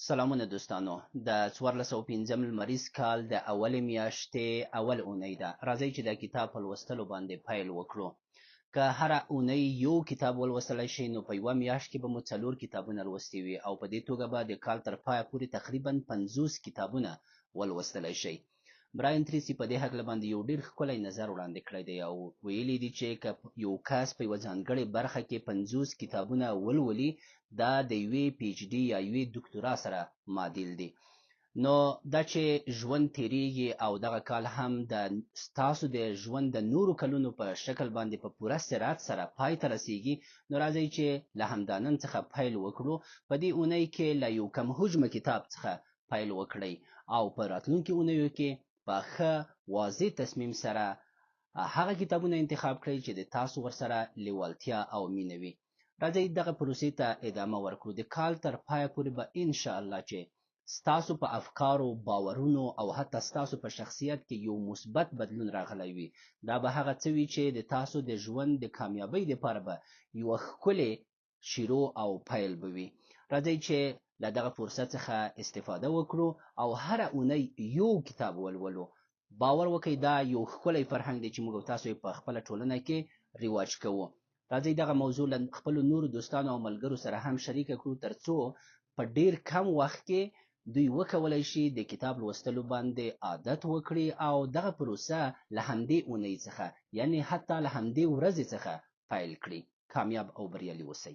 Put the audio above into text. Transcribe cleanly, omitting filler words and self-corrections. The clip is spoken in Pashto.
سلامونه دوستانو د 1405 لمریز کال د اولې میاشتې اول اونۍ ده. راځئ چې د کتاب په لوستلو باندې پیل وکړو. که هره اونۍ یو کتاب ولوستلی شئ نو په یوه میاشت کې به مو 4 کتابونه لوستي وي او په دې توګه به د کال تر پایه پورې تقریبا 50 کتابونه ولوستلی شئ. براین تریسي په دې هکله باندې یو ډېر ښکلی نظر وړاندې کړی دی او ویلي دي چې که یو کس په یوه ځانګړې برخه کې 50 کتابونه ولولي دا د یوې پی ایچ ډي یا یوې دکتورا سره معادل دي. نو دا چې ژوند تیریږي او دغه کال هم د ستاسو د ژوند د نورو کلونو په شکل باندې په پوره سرعت سره پای ته رسیږي، نو راځئ چې له همدا نن څخه پیل وکړو. په دې اونۍ کې له یو کم حجمه کتاب څخه پیل وکړئ او په راتلونکي اونیو کې په ښه واضح تصمیم سره هغه کتابونه انتخاب کړئ چې د تاسو ورسره لیوالتیا او مینه وي. راځئ دغه پروسې ته ادامه ورکړو. د کال تر پایه پورې به انشاءالله چې ستاسو په افکارو، باورونو او حتی ستاسو په شخصیت کې یو مثبت بدلون راغلی وي. دا به هغه څه وي چې د تاسو د ژوند د کامیابۍ لپاره به یوه ښکلې شروع او پیل به وي. راځئ چې له دغه فرصت څخه استفاده وکړو او هره اونۍ یو کتاب ولولو. باور وکړئ دا یو ښکلی فرهنګ دی چې موږ تاسو په خپله ټولنه کې رواج کوو. راځئ دغه موضوع له خپلو نورو دوستانو او ملګرو سره هم شریکه کړو ترڅو په ډیر کم وخت کې دوی وکولای شي د کتاب لوستلو باندې عادت وکړي او دغه پروسه له همدې اونۍ څخه یعنی حتی له همدې ورځې څخه پیل کړي. کامیاب او بریالي اوسئ.